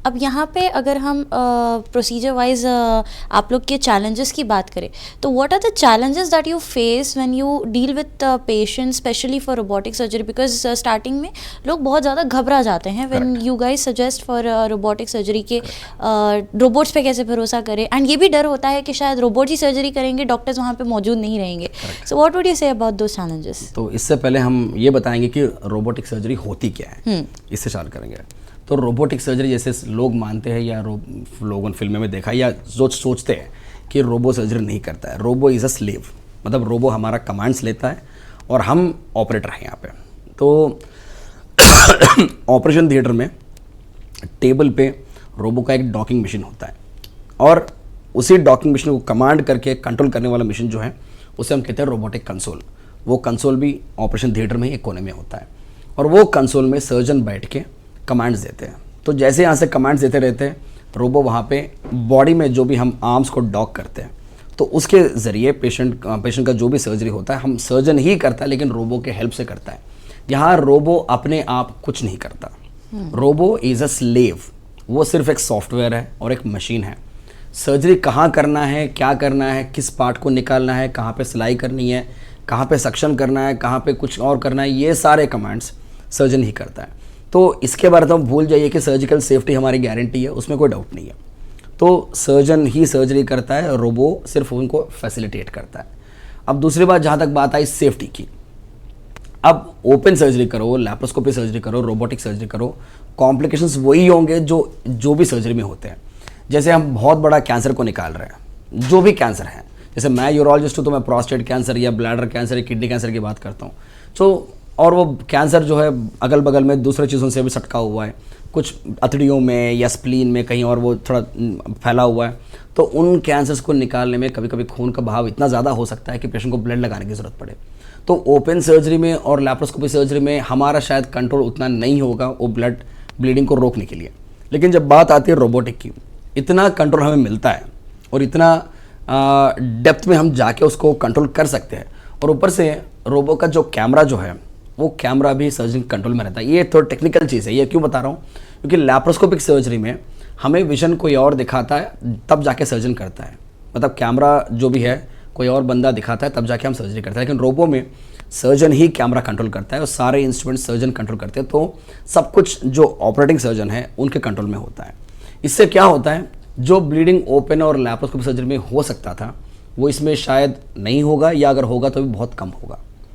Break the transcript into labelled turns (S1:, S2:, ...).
S1: अब यहाँ पे अगर हम प्रोसीजर वाइज आप लोग के चैलेंजेस की बात करें, तो what are the challenges that you face when you deal with patients specially for robotic surgery? Because starting में लोग बहुत ज़्यादा घबरा जाते हैं when you guys suggest for robotic surgery के रोबोट्स पे कैसे भरोसा करें, एंड ये भी डर होता है कि शायद रोबोट ही सर्जरी करेंगे, डॉक्टर्स वहाँ पे मौजूद नहीं रहेंगे. So what would you say about those challenges?
S2: तो इससे पहले हम ये बताएंगे कि रोबोटिक सर्जरी होती क्या है, इससे चालू करेंगे. तो रोबोटिक सर्जरी जैसे लोग मानते हैं या लोगों ने फिल्में में देखा या जो सोचते हैं कि रोबो सर्जरी नहीं करता है. रोबो इज़ अ स्लेव, मतलब रोबो हमारा कमांड्स लेता है और हम ऑपरेटर हैं यहाँ पे. तो ऑपरेशन थिएटर में टेबल पे रोबो का एक डॉकिंग मशीन होता है और उसी डॉकिंग मशीन को कमांड करके कंट्रोल करने वाला मशीन जो है उसे हम कहते हैं रोबोटिक कंसोल. वो कंसोल भी ऑपरेशन थिएटर में ही एक कोने में होता है और वो कंसोल में सर्जन बैठ के कमांड्स देते हैं. तो जैसे यहाँ से कमांड्स देते रहते हैं, रोबो वहाँ पे बॉडी में जो भी हम आर्म्स को डॉक करते हैं तो उसके ज़रिए पेशेंट का जो भी सर्जरी होता है हम सर्जन ही करता है, लेकिन रोबो के हेल्प से करता है. यहाँ रोबो अपने आप कुछ नहीं करता. रोबो इज़ अ स्लेव, वो सिर्फ एक सॉफ्टवेयर है और एक मशीन है. सर्जरी कहाँ करना है, क्या करना है, किस पार्ट को निकालना है, कहाँ पे सिलाई करनी है, कहाँ पे सक्शन करना है, कहाँ पे कुछ और करना है, ये सारे कमांड्स सर्जन ही करता है. तो इसके बारे में भूल जाइए कि सर्जिकल सेफ्टी हमारी गारंटी है, उसमें कोई डाउट नहीं है. तो सर्जन ही सर्जरी करता है, रोबो सिर्फ उनको फैसिलिटेट करता है. अब दूसरी बात, जहाँ तक बात आई सेफ्टी की, अब ओपन सर्जरी करो, लैप्रोस्कोपी सर्जरी करो, रोबोटिक सर्जरी करो, कॉम्प्लिकेशंस वही होंगे जो भी सर्जरी में होते हैं. जैसे हम बहुत बड़ा कैंसर को निकाल रहे हैं, जो भी कैंसर है, जैसे मैं यूरोलॉजिस्ट हूँ तो मैं प्रोस्टेट कैंसर या ब्लैडर कैंसर या किडनी कैंसर की बात करता हूँ. तो और वो कैंसर जो है अगल बगल में दूसरे चीज़ों से भी सटका हुआ है, कुछ अतड़ियों में या स्प्लीन में कहीं और वो थोड़ा फैला हुआ है. तो उन कैंसर्स को निकालने में कभी कभी खून का बहाव इतना ज़्यादा हो सकता है कि पेशेंट को ब्लड लगाने की ज़रूरत पड़े. तो ओपन सर्जरी में और लैप्रोस्कोपी सर्जरी में हमारा शायद कंट्रोल उतना नहीं होगा वो ब्लीडिंग को रोकने के लिए. लेकिन जब बात आती है रोबोटिक की, इतना कंट्रोल हमें मिलता है और इतना डेप्थ में हम जाके उसको कंट्रोल कर सकते हैं. और ऊपर से रोबो का जो कैमरा जो है वो कैमरा भी सर्जन कंट्रोल में रहता है. ये थोड़ा टेक्निकल चीज़ है. ये क्यों बता रहा हूँ, क्योंकि लैप्रोस्कोपिक सर्जरी में हमें विजन कोई और दिखाता है तब जाके सर्जन करता है. मतलब कैमरा जो भी है कोई और बंदा दिखाता है तब जाके हम सर्जरी करते हैं. लेकिन रोबो में सर्जन ही कैमरा कंट्रोल करता है और सारे इंस्ट्रूमेंट सर्जन कंट्रोल करते हैं. तो सब कुछ जो ऑपरेटिंग सर्जन है उनके कंट्रोल में होता है. इससे क्या होता है, जो ब्लीडिंग ओपन और लैप्रोस्कोपिक सर्जरी में हो सकता था वो इसमें शायद नहीं होगा, या अगर होगा तो भी बहुत कम होगा.